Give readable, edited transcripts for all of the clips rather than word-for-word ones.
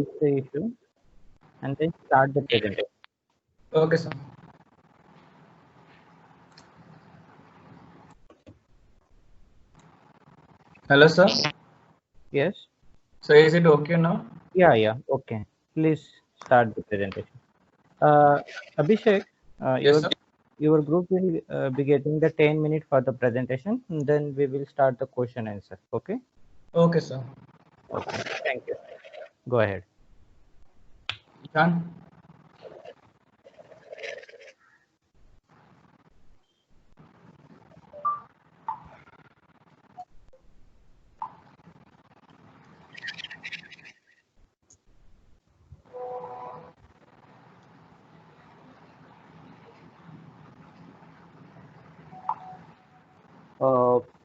fix the issue and then start the presentation. Okay, sir. Hello, sir. Yes? So is it okay now? Yeah. Okay. Please start the presentation. Abhishek, Yes, sir. your group will be getting the 10 minutes for the presentation. And then we will start the question answer. Okay? Okay, sir. Okay. Thank you. Go ahead. Done.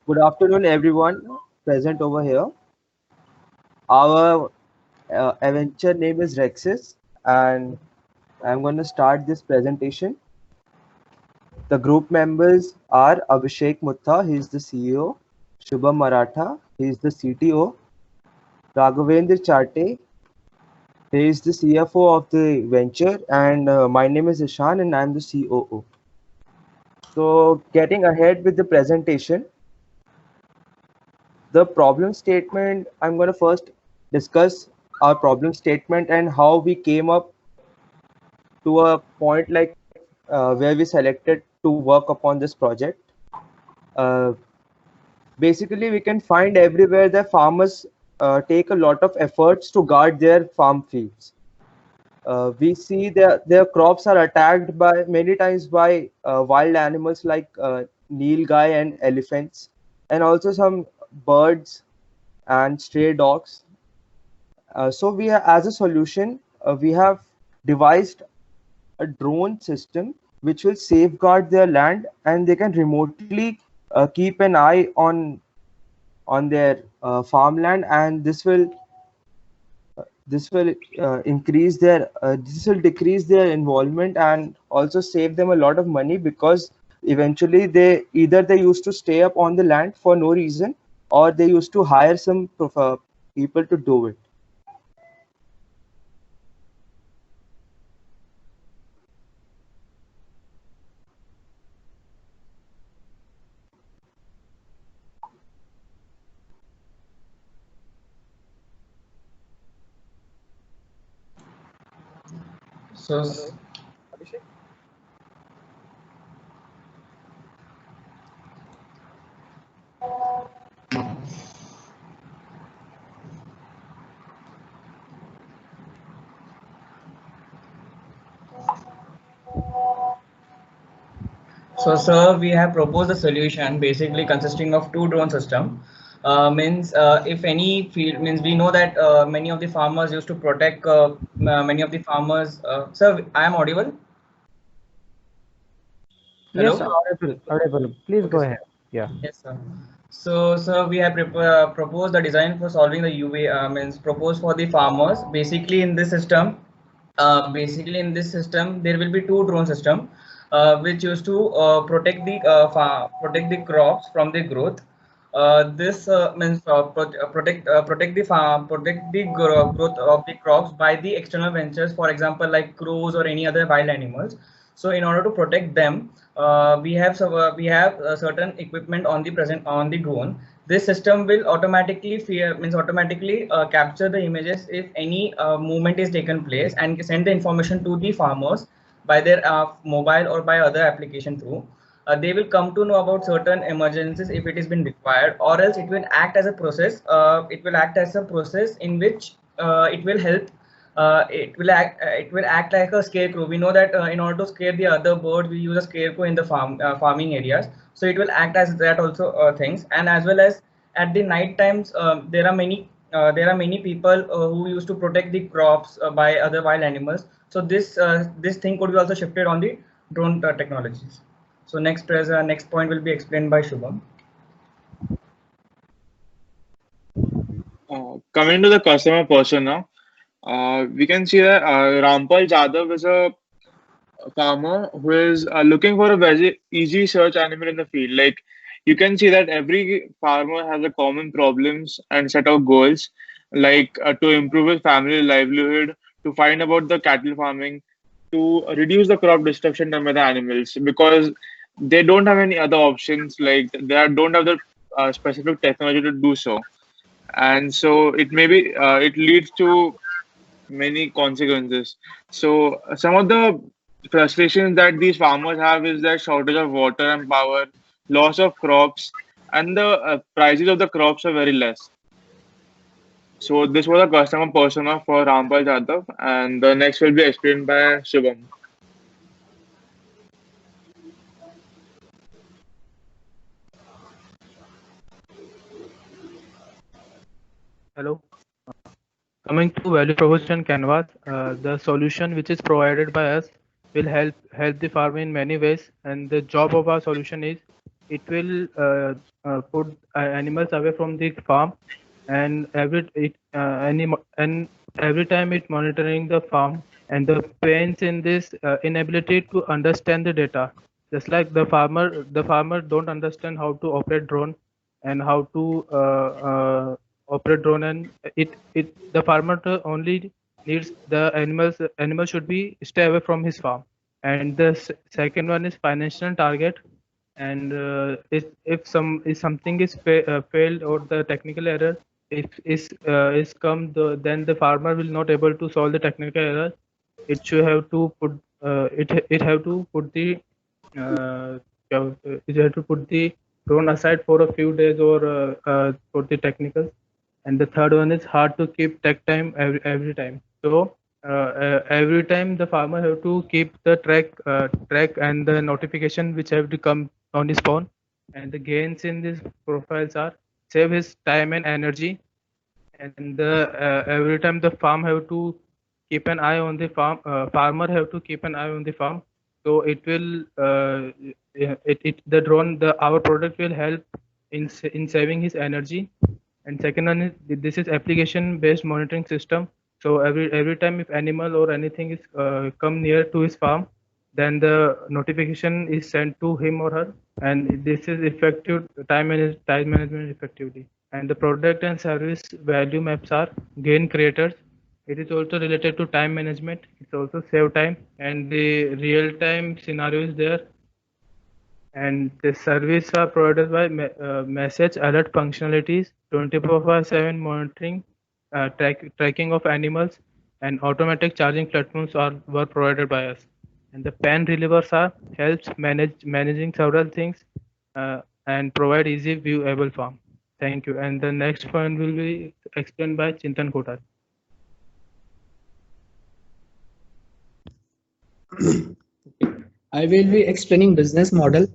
Good afternoon, everyone present over here. Our adventure name is Rexis, and I'm going to start this presentation. The group members are Abhishek Mutta, he is the CEO, Shubham Maratha, he is the CTO, Raghavendra Chate, he is the CFO of the venture, and my name is Ishan, and I'm the COO. So, getting ahead with the presentation, the problem statement, I'm going to first discuss our problem statement and how we came up to a point like where we selected to work upon this project. Uh, Basically, we can find everywhere that farmers take a lot of efforts to guard their farm fields. We see their crops are attacked by many times by wild animals like nilgai and elephants, and also some birds and stray dogs. So as a solution, we have devised a drone system which will safeguard their land, and they can remotely keep an eye on their farmland, and this will this will decrease their involvement and also save them a lot of money, because eventually they used to stay up on the land for no reason, or they used to hire some people to do it. So, Abhishek? sir, we have proposed a solution basically consisting of two drone system. Means if any field means we know that many of the farmers used to protect many of the farmers. Sir, I am audible. Yes, Hello. audible. Please Okay, go sir. ahead. Yeah. Yes, sir. So, sir, we have proposed the design for solving the UV means proposed for the farmers. Basically in this system, there will be two drone system, which used to protect the crops from the growth. This means protect the growth of the crops by the external ventures, for example, like crows or any other wild animals. So in order to protect them, we have certain equipment on the present on the drone. This system will automatically capture the images if any movement is taken place, and send the information to the farmers by their mobile or by other application through. They will come to know about certain emergencies if it has been required, or else it will act as a process. It will act as a process in which it will help. It will act like a scarecrow. We know that in order to scare the other bird, we use a scarecrow in the farming areas. So it will act as that also things. And as well as at the night times, there are many people who used to protect the crops by other wild animals. So this thing could be also shifted on the drone technologies. So next point will be explained by Shubham. Coming to the customer persona, we can see that Rampal Jadhav is a farmer who is looking for a very easy search animal in the field. Like, you can see that every farmer has a common problems and set of goals. like to improve his family livelihood, to find about the cattle farming, to reduce the crop destruction done by the animals, because they don't have any other options, like don't have the specific technology to do so. And so it maybe it leads to many consequences. So some of the frustrations that these farmers have is that shortage of water and power, loss of crops, and the prices of the crops are very less. So this was a customer persona for Rampal Jadhav, and the next will be explained by Shubham. Hello. Coming to value proposition canvas, the solution which is provided by us will help the farmer in many ways, and the job of our solution is it will put animals away from the farm, and every time it monitoring the farm, and the pains in this inability to understand the data, just like the farmer don't understand how to operate drone and how to operate drone, and the farmer only needs the animals should be stay away from his farm. And the second one is financial target, and if something is failed, or the technical error is come, then the farmer will not able to solve the technical error. It should have to put it have to put the it have to put the drone aside for a few days, or for the technical. And the third one is hard to keep tech time every time. So every time the farmer have to keep the track and the notification which have to come on his phone. And the gains in these profiles are save his time and energy. And every time the farm have to keep an eye on the farm, farmer have to keep an eye on the farm. So it will the drone, our product will help in saving his energy. And second one is this is application based monitoring system. So every time if animal or anything is come near to his farm, then the notification is sent to him or her, and this is effective time management effectively. And the product and service value maps are gain creators. It is also related to time management. It's also save time, and the real time scenario is there. And the service are provided by message alert functionalities, 24/7 monitoring, tracking of animals, and automatic charging platforms were provided by us. And the pen relievers are helps managing several things, and provide easy viewable farm. Thank you. And the next point will be explained by Chintan Kotar. I will be explaining business model.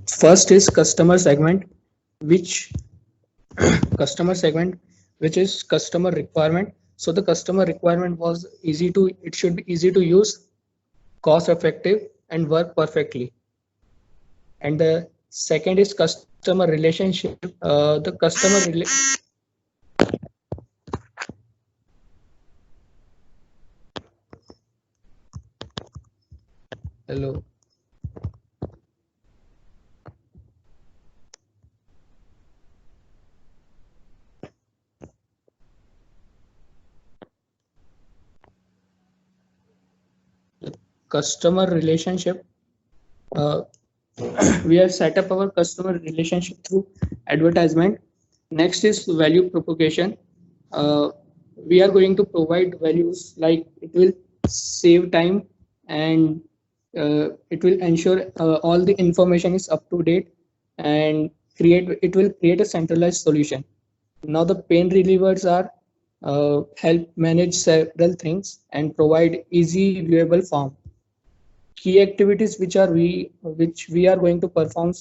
First is customer segment, which is customer requirement. So the customer requirement was it should be easy to use, cost effective, and work perfectly. And the second is customer relationship. The customer Hello. Customer relationship. We have set up our customer relationship through advertisement. Next is value propagation. We are going to provide values like it will save time, and it will ensure all the information is up to date, and it will create a centralized solution. Now the pain relievers are help manage several things and provide easy viewable form. Key activities which we are going to perform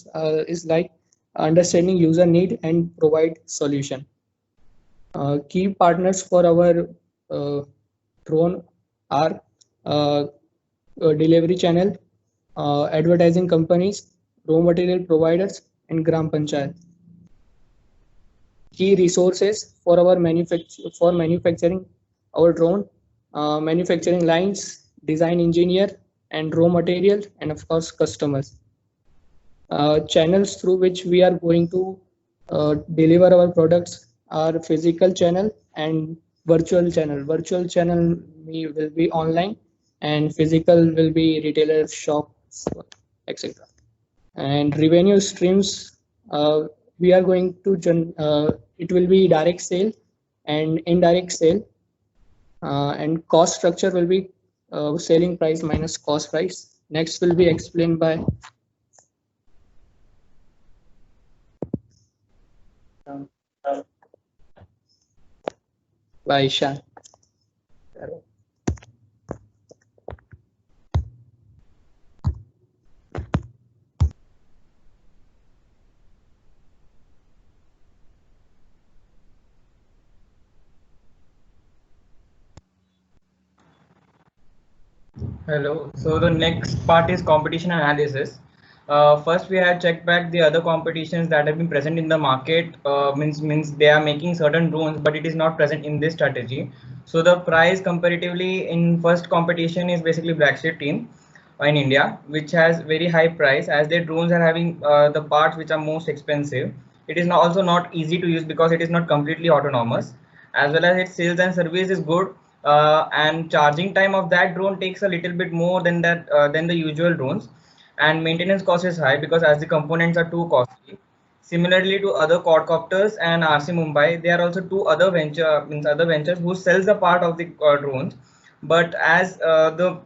is like understanding user need and provide solution. Key partners for our drone are delivery channel, advertising companies, raw material providers, and Gram Panchayat. Key resources for our manufacturing our drone, manufacturing lines, design engineer, and raw material, and of course customers. Channels through which we are going to deliver our products are physical channel and virtual channel. Virtual channel will be online, and physical will be retailer shops, etc. And revenue streams, we are going to it will be direct sale and indirect sale, and cost structure will be selling price minus cost price. Next will be explained by Ishan. Hello. So the next part is competition analysis. First, we have checked back the other competitions that have been present in the market. Means they are making certain drones, but it is not present in this strategy. So the price comparatively in first competition is basically Blacksheep team in India, which has very high price as their drones are having the parts which are most expensive. It is also not easy to use because it is not completely autonomous, as well as its sales and service is good, and charging time of that drone takes a little bit more than the usual drones, and maintenance cost is high because as the components are too costly. Similarly to other quadcopters and RC Mumbai, there are also two other other ventures who sells a part of the drones, but as the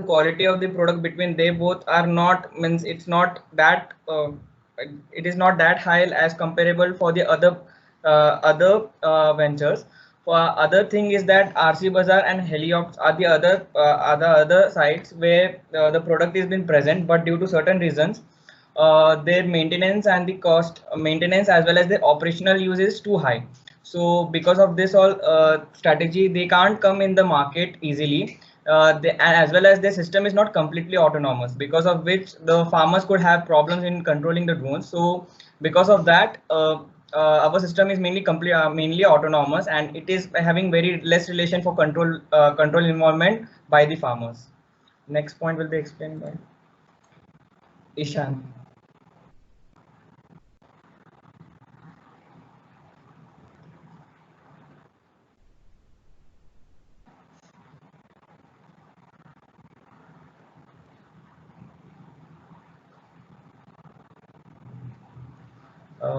quality of the product between they both are not, means it's not that it is not that high as comparable for the other ventures. For other thing is that RC Bazaar and Heliops are the other sites where the product is been present, but due to certain reasons, their maintenance and the cost maintenance as well as their operational use is too high. So because of this all strategy, they can't come in the market easily. As well as their system is not completely autonomous, because of which the farmers could have problems in controlling the drones. So because of that, our system is mainly autonomous, and it is having very less relation for control involvement by the farmers. Next point will be explained by Ishan.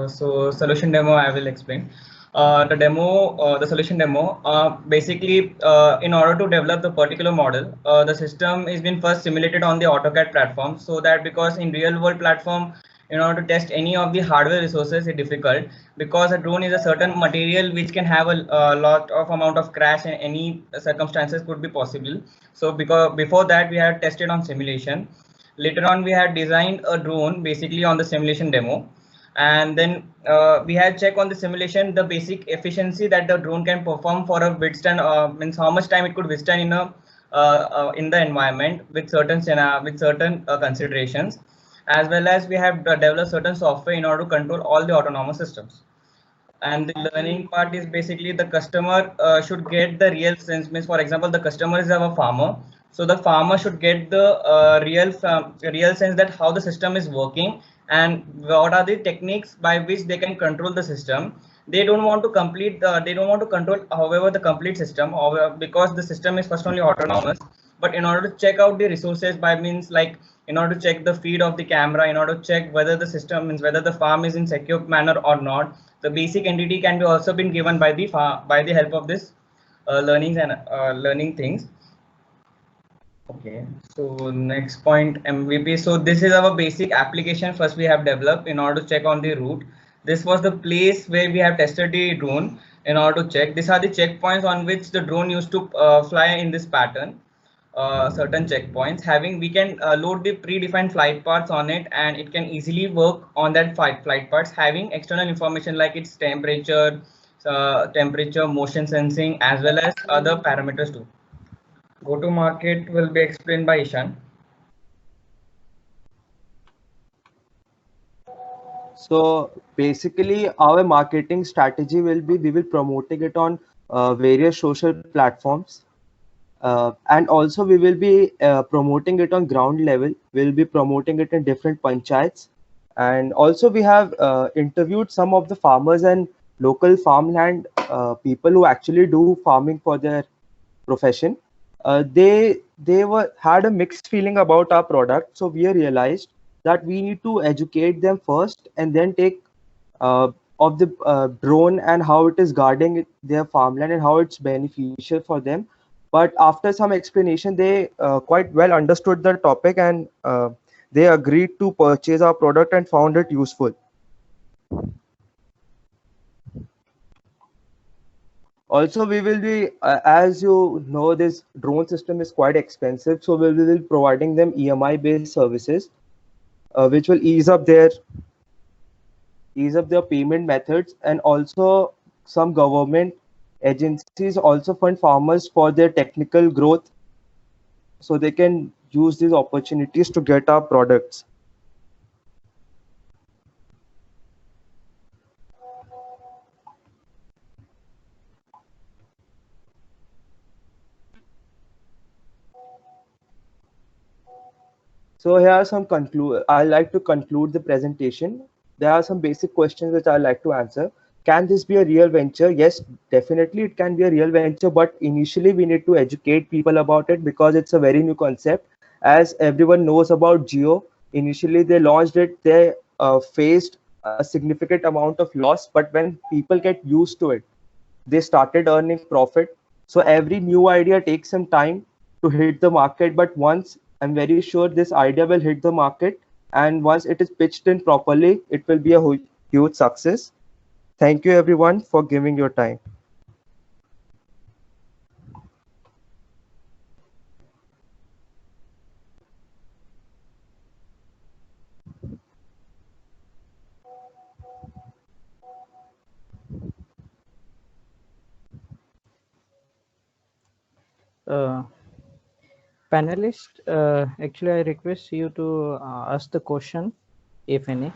So solution demo I will explain. The solution demo, basically in order to develop the particular model, the system is been first simulated on the AutoCAD platform, so that because in real world platform, in order to test any of the hardware resources is difficult, because a drone is a certain material which can have a lot of amount of crash and any circumstances could be possible. So because before that we had tested on simulation. Later on we had designed a drone basically on the simulation demo, and then we had checked on the simulation the basic efficiency that the drone can perform for a withstand, means how much time it could withstand in the environment with certain considerations, as well as we have developed certain software in order to control all the autonomous systems. And the learning part is basically the customer should get the real sense. Means for example, the customer is our farmer, so the farmer should get the real sense that how the system is working and what are the techniques by which they can control the system. They don't want to control however the complete system, or because the system is first only autonomous, but in order to check out the resources by means like in order to check the feed of the camera, in order to check whether the system means whether the farm is in secure manner or not, the basic entity can be also been given by the help of this learnings and learning things. Okay, so next point, MVP. So this is our basic application first we have developed in order to check on the route. This was the place where we have tested the drone in order to check. These are the checkpoints on which the drone used to fly in this pattern. Certain checkpoints having we can load the predefined flight paths on it, and it can easily work on that flight paths having external information like its temperature, motion sensing, as well as other parameters too. Go to market will be explained by Ishan. So basically, our marketing strategy will be we will promoting it on various social platforms, and also we will be promoting it on ground level. We'll be promoting it in different panchayats, and also we have interviewed some of the farmers and local farmland people who actually do farming for their profession, they had a mixed feeling about our product. So we realized that we need to educate them first and then take of the drone and how it is guarding their farmland and how it's beneficial for them. But after some explanation, they quite well understood the topic, and they agreed to purchase our product and found it useful. Also, we will be, as you know, this drone system is quite expensive, so we will be providing them EMI-based services, which will ease up their payment methods. And also, some government agencies also fund farmers for their technical growth, so they can use these opportunities to get our products. So here are some I like to conclude the presentation. There are some basic questions which I like to answer. Can this be a real venture? Yes, definitely it can be a real venture, but initially we need to educate people about it because it's a very new concept. As everyone knows about Jio, initially they launched it, they faced a significant amount of loss, but when people get used to it, they started earning profit. So every new idea takes some time to hit the market, but once, I'm very sure this idea will hit the market, and once it is pitched in properly, it will be a huge success. Thank you everyone for giving your time. Panelist, actually, I request you to ask the question, if any.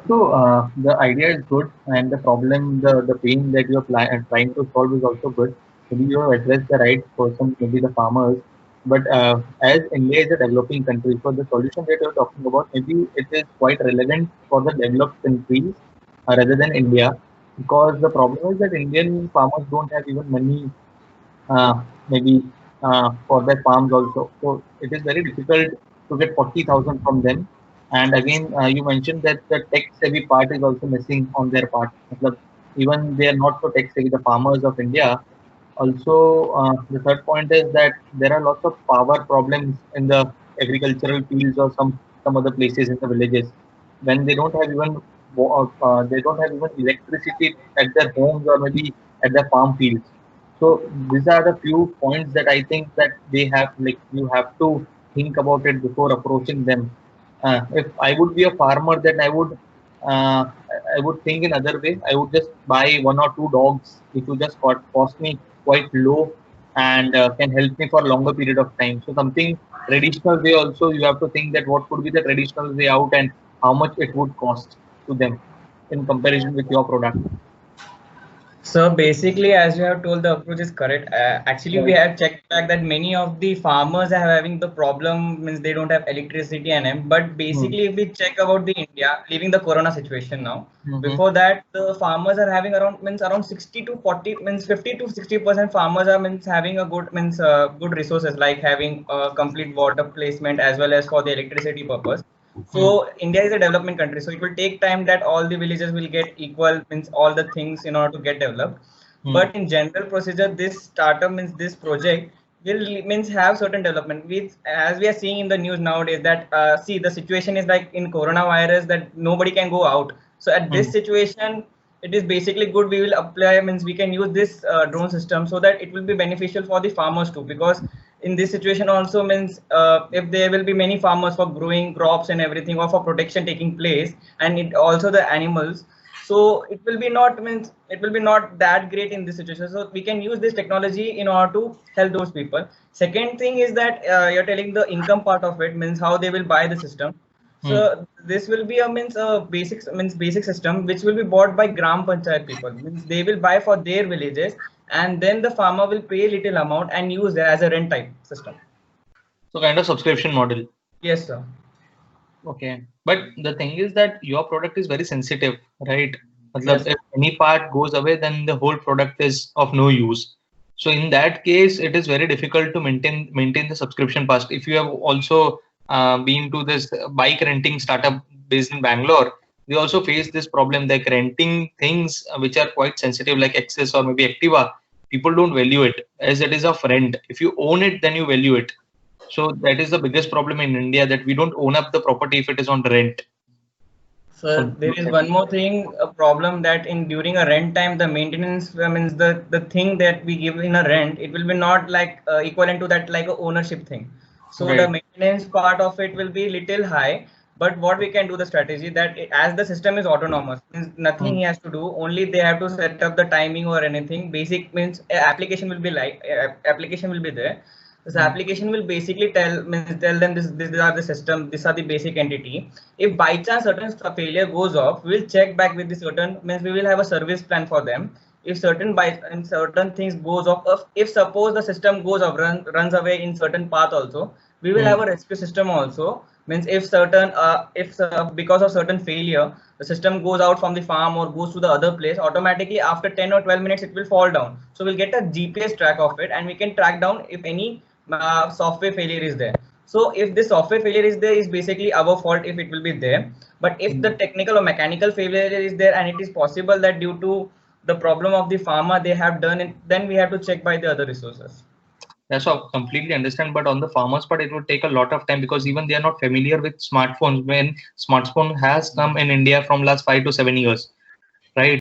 So the idea is good, and the problem, the pain that you're trying to solve is also good. Maybe you have addressed the right person, maybe the farmers. But as India is a developing country, so the solution that you're talking about, maybe it is quite relevant for the developed countries rather than India, because the problem is that Indian farmers don't have even money, maybe for their farms also. So it is very difficult to get 40,000 from them. And again, you mentioned that the tech-savvy part is also missing on their part. Matlab, even they are not so tech-savvy, the farmers of India. Also, the third point is that there are lots of power problems in the agricultural fields or some other places in the villages when they don't have even they don't have even electricity at their homes or maybe at their farm fields. So these are the few points that I think that they have, like, you have to think about it before approaching them. If I would be a farmer, then uh, I would think in other way. I would just buy one or two dogs which would just cost me quite low and can help me for a longer period of time. So something traditional way also, you have to think that what could be the traditional way out and how much it would cost to them in comparison with your product. So basically, as you have told, the approach is correct. Actually, we have checked back that many of the farmers are having the problem, means they don't have electricity and them. But basically, if we check about the India, leaving the Corona situation now, before that, the farmers are having around 60 to 40, means 50 to 60% farmers are having a good good resources, like having complete water placement as well as for the electricity purpose. So India is a development country, so it will take time that all the villages will get equal, means all the things in order to get developed. But in general procedure, this startup, means this project will have certain development. With, as we are seeing in the news nowadays, that see, the situation is like in coronavirus that nobody can go out. So at this situation, it is basically good. We will apply, means we can use this drone system so that it will be beneficial for the farmers too, because in this situation also, means if there will be many farmers for growing crops and everything, or for protection taking place, and it also the animals, so it will be not, means it will be not that great in this situation. So we can use this technology in order to help those people. Second thing is that you're telling the income part of it, means how they will buy the system. So this will be a basic system which will be bought by Gram Panchayat people. Means they will buy for their villages, and then the farmer will pay little amount and use it as a rent type system. So kind of subscription model. Yes, sir. Okay, but the thing is that your product is very sensitive, right? Yes. If any part goes away, then the whole product is of no use. So in that case, it is very difficult to maintain the subscription past. If you have also been to this bike renting startup based in Bangalore, we also face this problem, like renting things which are quite sensitive, like Access or maybe Activa. People don't value it as it is of rent. If you own it, then you value it. So that is the biggest problem in India, that we don't own up the property if it is on rent. So there is one more thing, a problem that in during a rent time, the maintenance means the thing that we give in a rent, it will be not like equivalent to that like a ownership thing. So Right. the maintenance part of it will be little high. But what we can do the strategy that as the system is autonomous, means nothing he has to do. Only they have to set up the timing or anything. Basic means application will be like application will be there. This application will basically tell them this are the system, these are the basic entity. If by chance certain failure goes off, we'll check back with the certain means we will have a service plan for them. If certain certain things goes off, if suppose the system goes off runs away in certain path also, we will have a rescue system also. Means if certain because of certain failure the system goes out from the farm or goes to the other place, automatically after 10 or 12 minutes it will fall down. So we'll get a GPS track of it and we can track down if any software failure is there. So if this software failure is there, is basically our fault if it will be there. But if the technical or mechanical failure is there and it is possible that due to the problem of the farmer they have done it, then we have to check by the other resources. That's all completely understand, but on the farmers part, it would take a lot of time because even they are not familiar with smartphones. When smartphone has come in India from last 5 to 7 years,